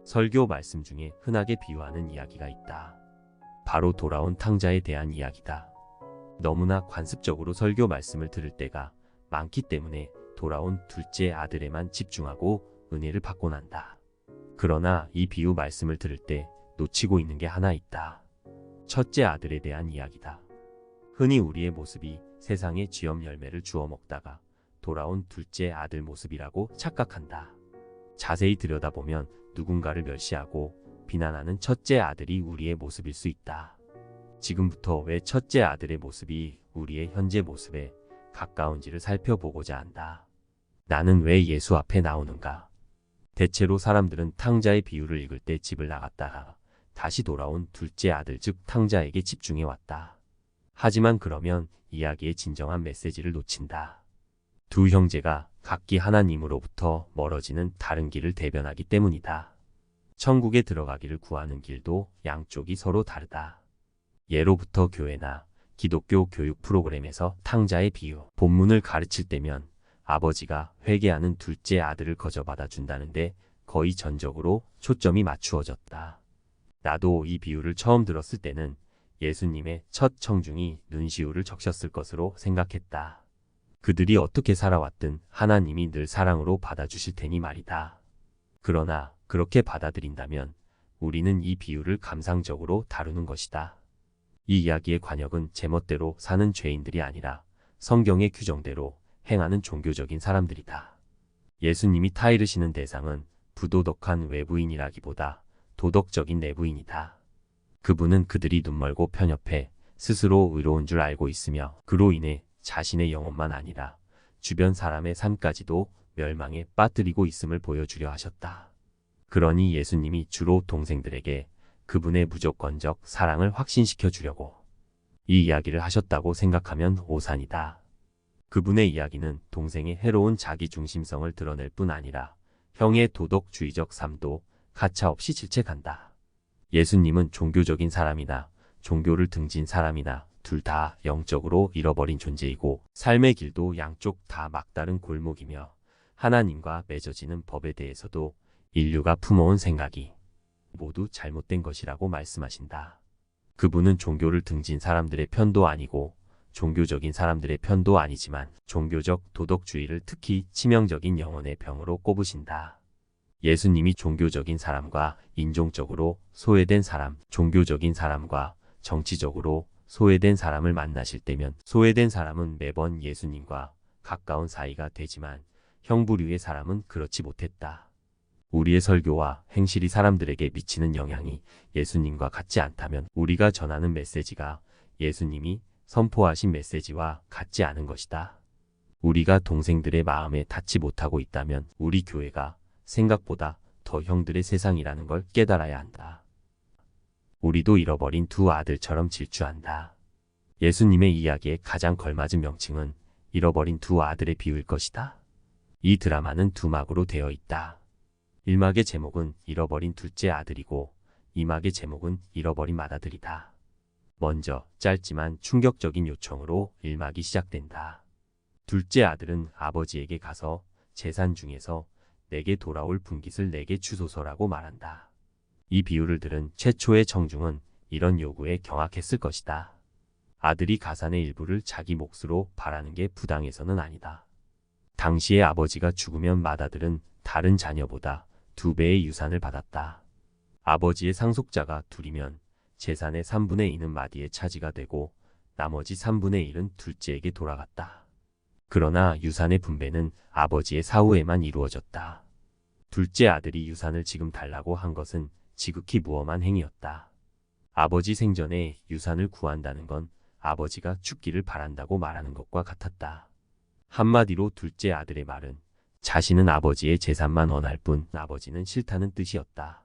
설교 말씀 중에 흔하게 비유하는 이야기가 있다. 바로 돌아온 탕자에 대한 이야기다. 너무나 관습적으로 설교 말씀을 들을 때가 많기 때문에 돌아온 둘째 아들에만 집중하고 은혜를 받고 난다. 그러나 이 비유 말씀을 들을 때 놓치고 있는 게 하나 있다. 첫째 아들에 대한 이야기다. 흔히 우리의 모습이 세상의 쥐엄 열매를 주워 먹다가 돌아온 둘째 아들 모습이라고 착각한다. 자세히 들여다보면 누군가를 멸시하고 비난하는 첫째 아들이 우리의 모습일 수 있다. 지금부터 왜 첫째 아들의 모습이 우리의 현재 모습에 가까운지를 살펴보고자 한다. 나는 왜 예수 앞에 나오는가? 대체로 사람들은 탕자의 비유를 읽을 때 집을 나갔다가 다시 돌아온 둘째 아들 즉 탕자에게 집중해 왔다. 하지만 그러면 이야기의 진정한 메시지를 놓친다. 두 형제가 각기 하나님으로부터 멀어지는 다른 길을 대변하기 때문이다. 천국에 들어가기를 구하는 길도 양쪽이 서로 다르다. 예로부터 교회나 기독교 교육 프로그램에서 탕자의 비유, 본문을 가르칠 때면 아버지가 회개하는 둘째 아들을 거저받아 준다는데 거의 전적으로 초점이 맞추어졌다. 나도 이 비유를 처음 들었을 때는 예수님의 첫 청중이 눈시울을 적셨을 것으로 생각했다. 그들이 어떻게 살아왔든 하나님이 늘 사랑으로 받아주실 테니 말이다. 그러나 그렇게 받아들인다면 우리는 이 비유를 감상적으로 다루는 것이다. 이 이야기의 관역은 제멋대로 사는 죄인들이 아니라 성경의 규정대로 행하는 종교적인 사람들이다. 예수님이 타이르시는 대상은 부도덕한 외부인이라기보다 도덕적인 내부인이다. 그분은 그들이 눈멀고 편협해 스스로 의로운 줄 알고 있으며 그로 인해 자신의 영혼만 아니라 주변 사람의 삶까지도 멸망에 빠뜨리고 있음을 보여주려 하셨다. 그러니 예수님이 주로 동생들에게 그분의 무조건적 사랑을 확신시켜 주려고 이 이야기를 하셨다고 생각하면 오산이다. 그분의 이야기는 동생의 해로운 자기중심성을 드러낼 뿐 아니라 형의 도덕주의적 삶도 가차없이 질책한다. 예수님은 종교적인 사람이나 종교를 등진 사람이나 둘 다 영적으로 잃어버린 존재이고 삶의 길도 양쪽 다 막다른 골목이며 하나님과 맺어지는 법에 대해서도 인류가 품어온 생각이 모두 잘못된 것이라고 말씀하신다. 그분은 종교를 등진 사람들의 편도 아니고 종교적인 사람들의 편도 아니지만 종교적 도덕주의를 특히 치명적인 영혼의 병으로 꼽으신다. 예수님이 종교적인 사람과 인종적으로 소외된 사람, 종교적인 사람과 정치적으로 소외된 사람을 만나실 때면 소외된 사람은 매번 예수님과 가까운 사이가 되지만 형부류의 사람은 그렇지 못했다. 우리의 설교와 행실이 사람들에게 미치는 영향이 예수님과 같지 않다면 우리가 전하는 메시지가 예수님이 선포하신 메시지와 같지 않은 것이다. 우리가 동생들의 마음에 닿지 못하고 있다면 우리 교회가 생각보다 더 형들의 세상이라는 걸 깨달아야 한다. 우리도 잃어버린 두 아들처럼 질주한다. 예수님의 이야기에 가장 걸맞은 명칭은 잃어버린 두 아들의 비유일 것이다. 이 드라마는 두 막으로 되어 있다. 1막의 제목은 잃어버린 둘째 아들이고 2막의 제목은 잃어버린 맏아들이다. 먼저 짧지만 충격적인 요청으로 1막이 시작된다. 둘째 아들은 아버지에게 가서 재산 중에서 내게 돌아올 분깃을 내게 주소서라고 말한다. 이 비유를 들은 최초의 청중은 이런 요구에 경악했을 것이다. 아들이 가산의 일부를 자기 몫으로 바라는 게 부당해서는 아니다. 당시에 아버지가 죽으면 맏아들은 다른 자녀보다 2배의 유산을 받았다. 아버지의 상속자가 둘이면 재산의 3분의 2는 맏이의 차지가 되고 나머지 3분의 1은 둘째에게 돌아갔다. 그러나 유산의 분배는 아버지의 사후에만 이루어졌다. 둘째 아들이 유산을 지금 달라고 한 것은 지극히 무엄한 행위였다. 아버지 생전에 유산을 구한다는 건 아버지가 죽기를 바란다고 말하는 것과 같았다. 한마디로 둘째 아들의 말은 자신은 아버지의 재산만 원할 뿐 아버지는 싫다는 뜻이었다.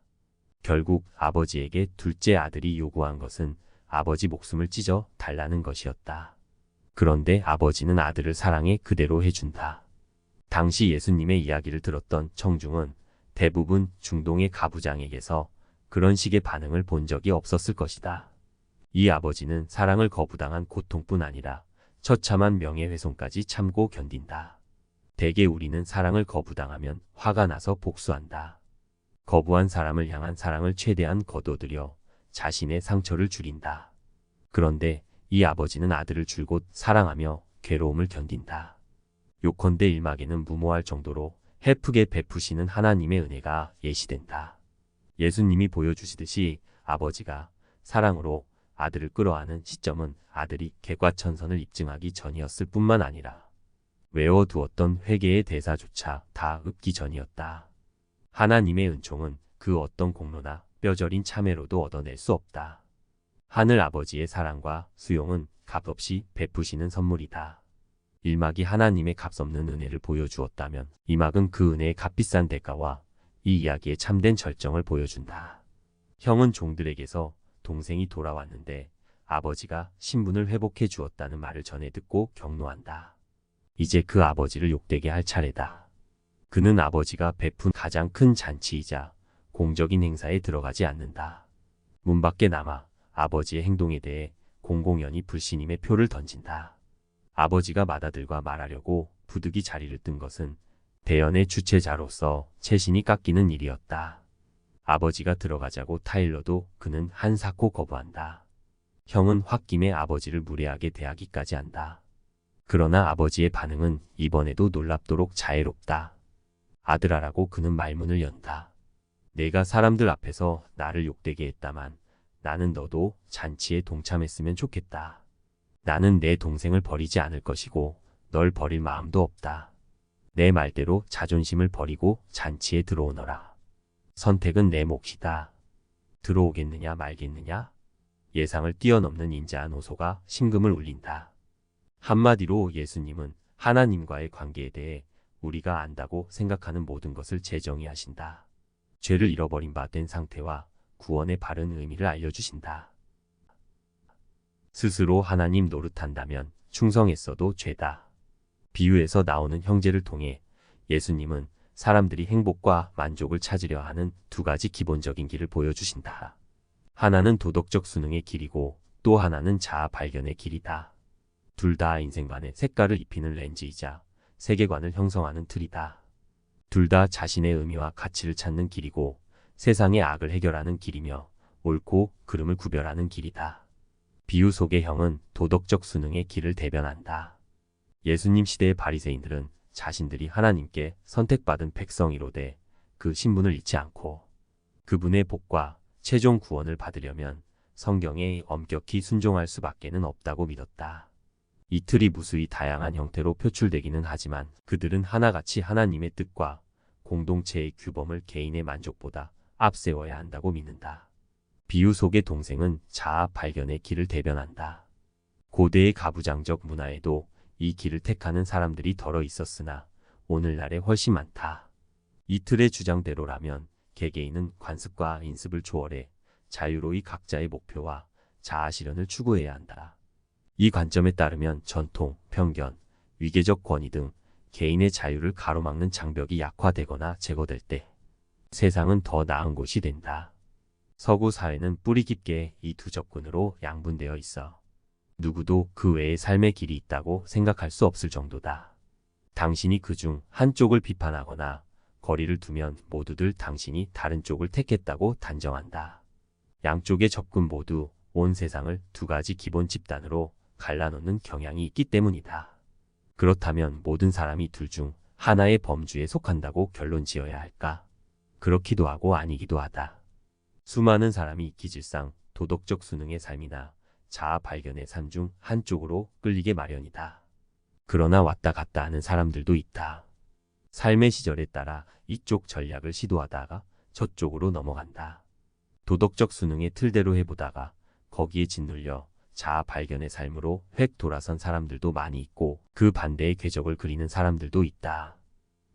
결국 아버지에게 둘째 아들이 요구한 것은 아버지 목숨을 찢어 달라는 것이었다. 그런데 아버지는 아들을 사랑해 그대로 해준다. 당시 예수님의 이야기를 들었던 청중은 대부분 중동의 가부장에게서 그런 식의 반응을 본 적이 없었을 것이다. 이 아버지는 사랑을 거부당한 고통뿐 아니라 처참한 명예훼손까지 참고 견딘다. 대개 우리는 사랑을 거부당하면 화가 나서 복수한다. 거부한 사람을 향한 사랑을 최대한 거둬들여 자신의 상처를 줄인다. 그런데 이 아버지는 아들을 줄곧 사랑하며 괴로움을 견딘다. 요컨대 일막에는 무모할 정도로 헤프게 베푸시는 하나님의 은혜가 예시된다. 예수님이 보여주시듯이 아버지가 사랑으로 아들을 끌어안은 시점은 아들이 개과천선을 입증하기 전이었을 뿐만 아니라 외워두었던 회개의 대사조차 다 읊기 전이었다. 하나님의 은총은 그 어떤 공로나 뼈저린 참회로도 얻어낼 수 없다. 하늘 아버지의 사랑과 수용은 값없이 베푸시는 선물이다. 1막이 하나님의 값없는 은혜를 보여주었다면 2막은 그 은혜의 값비싼 대가와 이 이야기의 참된 절정을 보여준다. 형은 종들에게서 동생이 돌아왔는데 아버지가 신분을 회복해 주었다는 말을 전해 듣고 격노한다. 이제 그 아버지를 욕되게 할 차례다. 그는 아버지가 베푼 가장 큰 잔치이자 공적인 행사에 들어가지 않는다. 문 밖에 남아 아버지의 행동에 대해 공공연히 불신임의 표를 던진다. 아버지가 맏아들과 말하려고 부득이 자리를 뜬 것은 대연의 주체자로서 채신이 깎이는 일이었다. 아버지가 들어가자고 타일러도 그는 한사코 거부한다. 형은 홧김에 아버지를 무례하게 대하기까지 한다. 그러나 아버지의 반응은 이번에도 놀랍도록 자애롭다. 아들아라고 그는 말문을 연다. 내가 사람들 앞에서 나를 욕되게 했다만 나는 너도 잔치에 동참했으면 좋겠다. 나는 내 동생을 버리지 않을 것이고 널 버릴 마음도 없다. 내 말대로 자존심을 버리고 잔치에 들어오너라. 선택은 내 몫이다. 들어오겠느냐 말겠느냐? 예상을 뛰어넘는 인자한 호소가 심금을 울린다. 한마디로 예수님은 하나님과의 관계에 대해 우리가 안다고 생각하는 모든 것을 재정의하신다. 죄를 잃어버린 바 된 상태와 구원의 바른 의미를 알려주신다. 스스로 하나님 노릇한다면 충성했어도 죄다. 비유에서 나오는 형제를 통해 예수님은 사람들이 행복과 만족을 찾으려 하는 두 가지 기본적인 길을 보여주신다. 하나는 도덕적 수능의 길이고 또 하나는 자아 발견의 길이다. 둘 다 인생관의 색깔을 입히는 렌즈이자 세계관을 형성하는 틀이다. 둘 다 자신의 의미와 가치를 찾는 길이고 세상의 악을 해결하는 길이며 옳고 그름을 구별하는 길이다. 비유 속의 형은 도덕적 수능의 길을 대변한다. 예수님 시대의 바리새인들은 자신들이 하나님께 선택받은 백성이로되 그 신분을 잊지 않고 그분의 복과 최종 구원을 받으려면 성경에 엄격히 순종할 수밖에는 없다고 믿었다. 이 틀이 무수히 다양한 형태로 표출되기는 하지만 그들은 하나같이 하나님의 뜻과 공동체의 규범을 개인의 만족보다 앞세워야 한다고 믿는다. 비유 속의 동생은 자아 발견의 길을 대변한다. 고대의 가부장적 문화에도 이 길을 택하는 사람들이 덜어 있었으나 오늘날에 훨씬 많다. 이 틀의 주장대로라면 개개인은 관습과 인습을 초월해 자유로이 각자의 목표와 자아 실현을 추구해야 한다. 이 관점에 따르면 전통, 편견, 위계적 권위 등 개인의 자유를 가로막는 장벽이 약화되거나 제거될 때 세상은 더 나은 곳이 된다. 서구 사회는 뿌리 깊게 이 두 접근으로 양분되어 있어 누구도 그 외의 삶의 길이 있다고 생각할 수 없을 정도다. 당신이 그중 한쪽을 비판하거나 거리를 두면 모두들 당신이 다른 쪽을 택했다고 단정한다. 양쪽의 접근 모두 온 세상을 두 가지 기본 집단으로 갈라놓는 경향이 있기 때문이다. 그렇다면 모든 사람이 둘 중 하나의 범주에 속한다고 결론 지어야 할까? 그렇기도 하고 아니기도 하다. 수많은 사람이 기질상 도덕적 수능의 삶이나 자아 발견의 삶 중 한쪽으로 끌리게 마련이다. 그러나 왔다 갔다 하는 사람들도 있다. 삶의 시절에 따라 이쪽 전략을 시도하다가 저쪽으로 넘어간다. 도덕적 수능의 틀대로 해보다가 거기에 짓눌려 자아 발견의 삶으로 획 돌아선 사람들도 많이 있고 그 반대의 궤적을 그리는 사람들도 있다.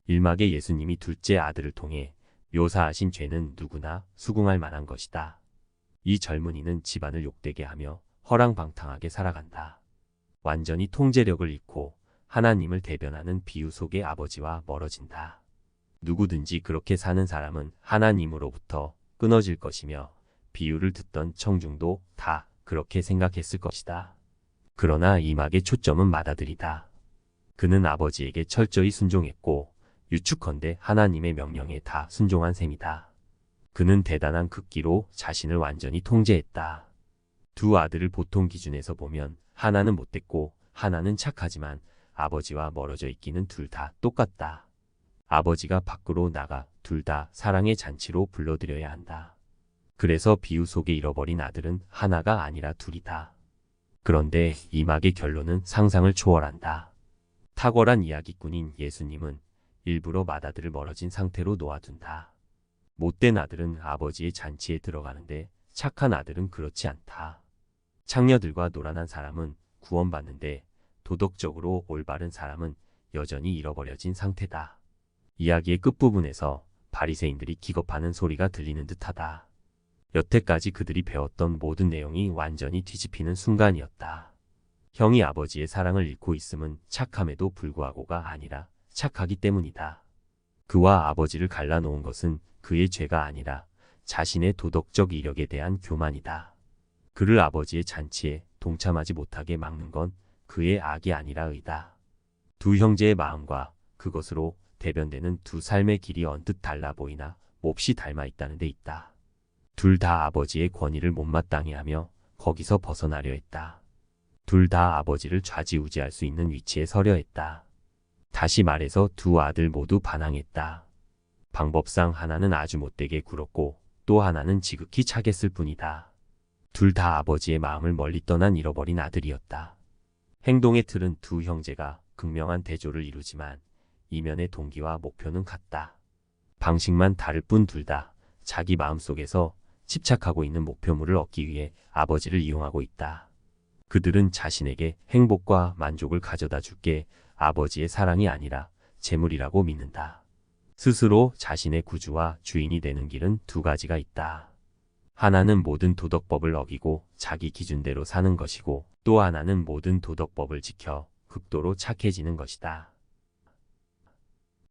일막의 예수님이 둘째 아들을 통해 묘사하신 죄는 누구나 수긍할 만한 것이다. 이 젊은이는 집안을 욕되게 하며 허랑방탕하게 살아간다. 완전히 통제력을 잃고 하나님을 대변하는 비유 속의 아버지와 멀어진다. 누구든지 그렇게 사는 사람은 하나님으로부터 끊어질 것이며 비유를 듣던 청중도 다 그렇게 생각했을 것이다. 그러나 이막의 초점은 맏아들이다. 그는 아버지에게 철저히 순종했고 유축컨대 하나님의 명령에 다 순종한 셈이다. 그는 대단한 극기로 자신을 완전히 통제했다. 두 아들을 보통 기준에서 보면 하나는 못됐고 하나는 착하지만 아버지와 멀어져 있기는 둘 다 똑같다. 아버지가 밖으로 나가 둘 다 사랑의 잔치로 불러들여야 한다. 그래서 비유 속에 잃어버린 아들은 하나가 아니라 둘이다. 그런데 이 막의 결론은 상상을 초월한다. 탁월한 이야기꾼인 예수님은 일부러 맏아들을 멀어진 상태로 놓아둔다. 못된 아들은 아버지의 잔치에 들어가는데 착한 아들은 그렇지 않다. 창녀들과 노란한 사람은 구원받는데 도덕적으로 올바른 사람은 여전히 잃어버려진 상태다. 이야기의 끝부분에서 바리새인들이 기겁하는 소리가 들리는 듯하다. 여태까지 그들이 배웠던 모든 내용이 완전히 뒤집히는 순간이었다. 형이 아버지의 사랑을 잃고 있음은 착함에도 불구하고가 아니라 착하기 때문이다. 그와 아버지를 갈라놓은 것은 그의 죄가 아니라 자신의 도덕적 이력에 대한 교만이다. 그를 아버지의 잔치에 동참하지 못하게 막는 건 그의 악이 아니라 의다. 두 형제의 마음과 그것으로 대변되는 두 삶의 길이 언뜻 달라 보이나 몹시 닮아 있다는 데 있다. 둘 다 아버지의 권위를 못마땅히 하며 거기서 벗어나려 했다. 둘 다 아버지를 좌지우지할 수 있는 위치에 서려 했다. 다시 말해서 두 아들 모두 반항했다. 방법상 하나는 아주 못되게 굴었고 또 하나는 지극히 착했을 뿐이다. 둘 다 아버지의 마음을 멀리 떠난 잃어버린 아들이었다. 행동의 틀은 두 형제가 극명한 대조를 이루지만 이면의 동기와 목표는 같다. 방식만 다를 뿐 둘 다 자기 마음속에서 집착하고 있는 목표물을 얻기 위해 아버지를 이용하고 있다. 그들은 자신에게 행복과 만족을 가져다 줄게 아버지의 사랑이 아니라 재물이라고 믿는다. 스스로 자신의 구주와 주인이 되는 길은 두 가지가 있다. 하나는 모든 도덕법을 어기고 자기 기준대로 사는 것이고 또 하나는 모든 도덕법을 지켜 극도로 착해지는 것이다.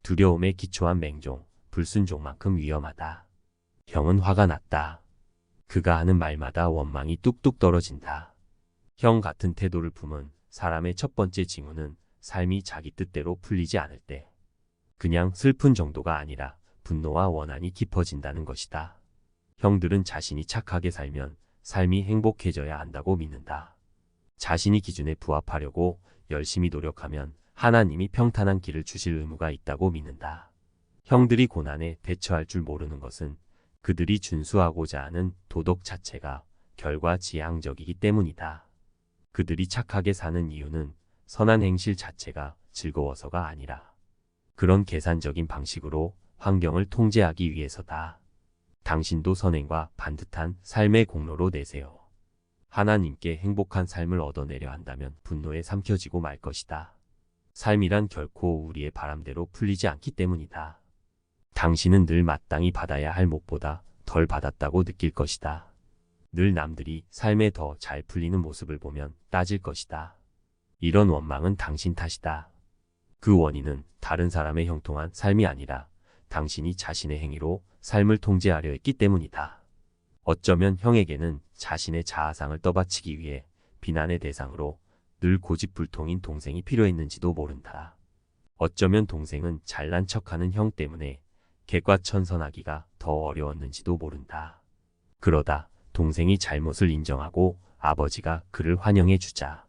두려움에 기초한 맹종, 불순종만큼 위험하다. 형은 화가 났다. 그가 하는 말마다 원망이 뚝뚝 떨어진다. 형 같은 태도를 품은 사람의 첫 번째 징후는 삶이 자기 뜻대로 풀리지 않을 때 그냥 슬픈 정도가 아니라 분노와 원한이 깊어진다는 것이다. 형들은 자신이 착하게 살면 삶이 행복해져야 한다고 믿는다. 자신이 기준에 부합하려고 열심히 노력하면 하나님이 평탄한 길을 주실 의무가 있다고 믿는다. 형들이 고난에 대처할 줄 모르는 것은 그들이 준수하고자 하는 도덕 자체가 결과지향적이기 때문이다. 그들이 착하게 사는 이유는 선한 행실 자체가 즐거워서가 아니라 그런 계산적인 방식으로 환경을 통제하기 위해서다. 당신도 선행과 반듯한 삶의 공로로 내세요. 하나님께 행복한 삶을 얻어내려 한다면 분노에 삼켜지고 말 것이다. 삶이란 결코 우리의 바람대로 풀리지 않기 때문이다. 당신은 늘 마땅히 받아야 할 몫보다 덜 받았다고 느낄 것이다. 늘 남들이 삶에 더 잘 풀리는 모습을 보면 따질 것이다. 이런 원망은 당신 탓이다. 그 원인은 다른 사람의 형통한 삶이 아니라 당신이 자신의 행위로 삶을 통제하려 했기 때문이다. 어쩌면 형에게는 자신의 자아상을 떠받치기 위해 비난의 대상으로 늘 고집불통인 동생이 필요했는지도 모른다. 어쩌면 동생은 잘난 척하는 형 때문에 객과천선하기가 더 어려웠는지도 모른다. 그러다 동생이 잘못을 인정하고 아버지가 그를 환영해 주자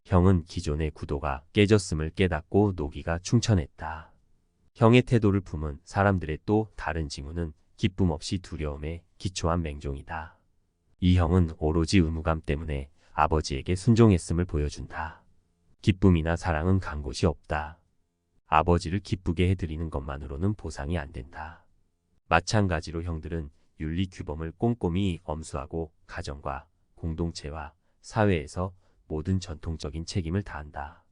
형은 기존의 구도가 깨졌음을 깨닫고 노기가 충천했다. 형의 태도를 품은 사람들의 또 다른 징후는 기쁨 없이 두려움에 기초한 맹종이다. 이 형은 오로지 의무감 때문에 아버지에게 순종했음을 보여준다. 기쁨이나 사랑은 간 곳이 없다. 아버지를 기쁘게 해드리는 것만으로는 보상이 안 된다. 마찬가지로 형들은 윤리 규범을 꼼꼼히 엄수하고 가정과 공동체와 사회에서 모든 전통적인 책임을 다한다.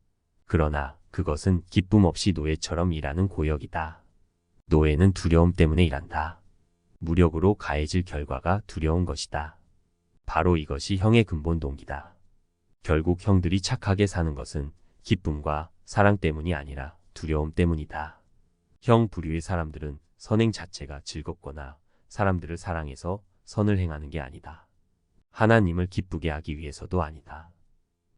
그러나 그것은 기쁨 없이 노예처럼 일하는 고역이다. 노예는 두려움 때문에 일한다. 무력으로 가해질 결과가 두려운 것이다. 바로 이것이 형의 근본 동기다. 결국 형들이 착하게 사는 것은 기쁨과 사랑 때문이 아니라 두려움 때문이다. 형 부류의 사람들은 선행 자체가 즐겁거나 사람들을 사랑해서 선을 행하는 게 아니다. 하나님을 기쁘게 하기 위해서도 아니다.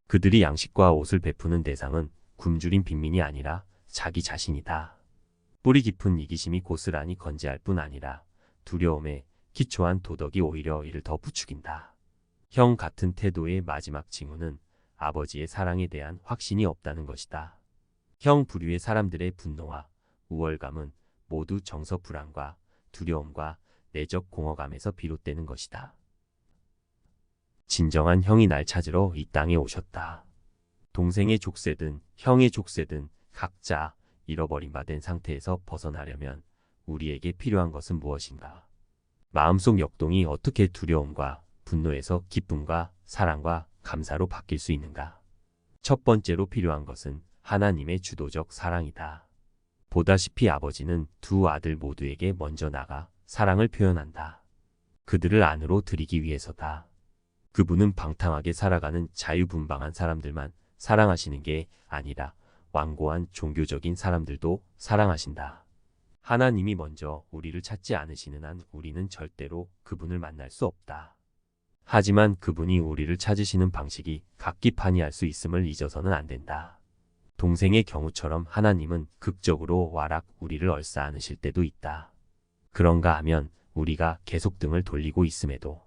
그들이 양식과 옷을 베푸는 대상은 굶주린 빈민이 아니라 자기 자신이다. 뿌리 깊은 이기심이 고스란히 건재할 뿐 아니라 두려움에 기초한 도덕이 오히려 이를 더 부추긴다. 형 같은 태도의 마지막 징후는 아버지의 사랑에 대한 확신이 없다는 것이다. 형 부류의 사람들의 분노와 우월감은 모두 정서 불안과 두려움과 내적 공허감에서 비롯되는 것이다. 진정한 형이 날 찾으러 이 땅에 오셨다. 동생의 족쇄든 형의 족쇄든 각자 잃어버린 바 된 상태에서 벗어나려면 우리에게 필요한 것은 무엇인가? 마음속 역동이 어떻게 두려움과 분노에서 기쁨과 사랑과 감사로 바뀔 수 있는가? 첫 번째로 필요한 것은 하나님의 주도적 사랑이다. 보다시피 아버지는 두 아들 모두에게 먼저 나가 사랑을 표현한다. 그들을 안으로 들이기 위해서다. 그분은 방탕하게 살아가는 자유분방한 사람들만 사랑하시는 게 아니라 완고한 종교적인 사람들도 사랑하신다. 하나님이 먼저 우리를 찾지 않으시는 한 우리는 절대로 그분을 만날 수 없다. 하지만 그분이 우리를 찾으시는 방식이 각기판이할 수 있음을 잊어서는 안 된다. 동생의 경우처럼 하나님은 극적으로 와락 우리를 얼싸 안으실 때도 있다. 그런가 하면 우리가 계속 등을 돌리고 있음에도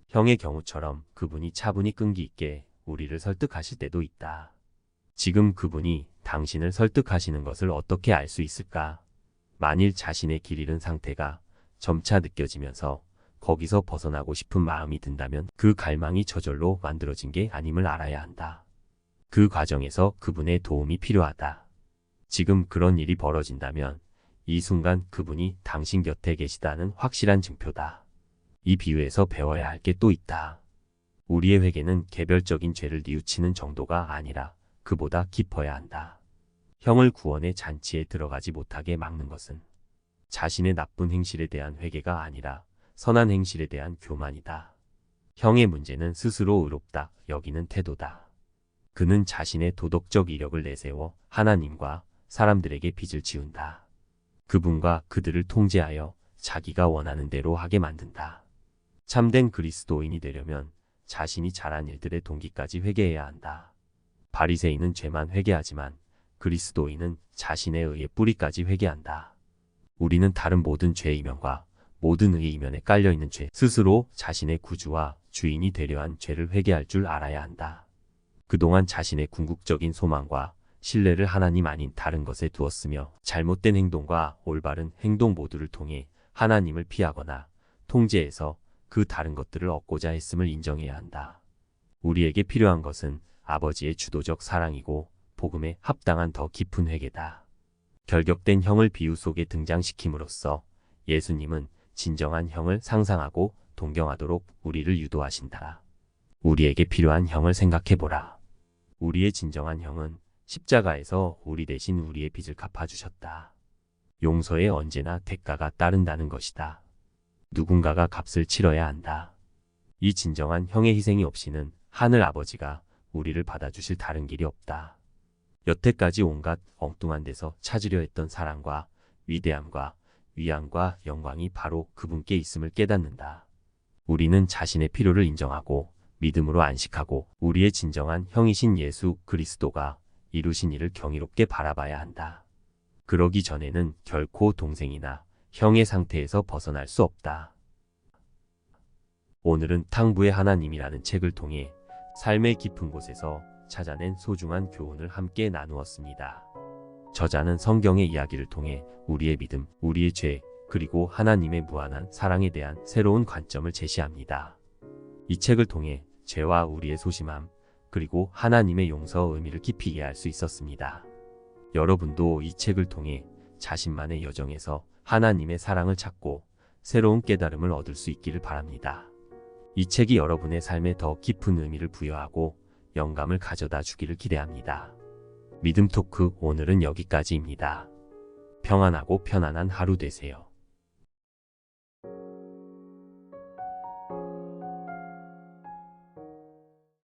형의 경우처럼 그분이 차분히 끈기 있게 우리를 설득하실 때도 있다. 지금 그분이 당신을 설득하시는 것을 어떻게 알 수 있을까? 만일 자신의 길 잃은 상태가 점차 느껴지면서 거기서 벗어나고 싶은 마음이 든다면 그 갈망이 저절로 만들어진 게 아님을 알아야 한다. 그 과정에서 그분의 도움이 필요하다. 지금 그런 일이 벌어진다면 이 순간 그분이 당신 곁에 계시다는 확실한 증표다. 이 비유에서 배워야 할 게 또 있다. 우리의 회개는 개별적인 죄를 뉘우치는 정도가 아니라 그보다 깊어야 한다. 형을 구원의 잔치에 들어가지 못하게 막는 것은 자신의 나쁜 행실에 대한 회개가 아니라 선한 행실에 대한 교만이다. 형의 문제는 스스로 의롭다 여기는 태도다. 그는 자신의 도덕적 이력을 내세워 하나님과 사람들에게 빚을 지운다. 그분과 그들을 통제하여 자기가 원하는 대로 하게 만든다. 참된 그리스도인이 되려면 자신이 잘한 일들의 동기까지 회개해야 한다. 바리새인은 죄만 회개하지만 그리스도인은 자신의 의의 뿌리까지 회개한다. 우리는 다른 모든 죄의 이면과 모든 의의 이면에 깔려있는 죄, 스스로 자신의 구주와 주인이 되려 한 죄를 회개할 줄 알아야 한다. 그동안 자신의 궁극적인 소망과 신뢰를 하나님 아닌 다른 것에 두었으며 잘못된 행동과 올바른 행동 모두를 통해 하나님을 피하거나 통제해서 그 다른 것들을 얻고자 했음을 인정해야 한다. 우리에게 필요한 것은 아버지의 주도적 사랑이고 복음에 합당한 더 깊은 회개다. 결격된 형을 비유 속에 등장시킴으로써 예수님은 진정한 형을 상상하고 동경하도록 우리를 유도하신다. 우리에게 필요한 형을 생각해보라. 우리의 진정한 형은 십자가에서 우리 대신 우리의 빚을 갚아주셨다. 용서에 언제나 대가가 따른다는 것이다. 누군가가 값을 치러야 한다. 이 진정한 형의 희생이 없이는 하늘 아버지가 우리를 받아주실 다른 길이 없다. 여태까지 온갖 엉뚱한 데서 찾으려 했던 사랑과 위대함과 위안과 영광이 바로 그분께 있음을 깨닫는다. 우리는 자신의 필요를 인정하고 믿음으로 안식하고 우리의 진정한 형이신 예수 그리스도가 이루신 일을 경이롭게 바라봐야 한다. 그러기 전에는 결코 동생이나 형의 상태에서 벗어날 수 없다. 오늘은 탕부의 하나님이라는 책을 통해 삶의 깊은 곳에서 찾아낸 소중한 교훈을 함께 나누었습니다. 저자는 성경의 이야기를 통해 우리의 믿음, 우리의 죄, 그리고 하나님의 무한한 사랑에 대한 새로운 관점을 제시합니다. 이 책을 통해 죄와 우리의 소심함, 그리고 하나님의 용서의 의미를 깊이 이해할 수 있었습니다. 여러분도 이 책을 통해 자신만의 여정에서 하나님의 사랑을 찾고 새로운 깨달음을 얻을 수 있기를 바랍니다. 이 책이 여러분의 삶에 더 깊은 의미를 부여하고 영감을 가져다 주기를 기대합니다. 믿음 토크 오늘은 여기까지입니다. 평안하고 편안한 하루 되세요.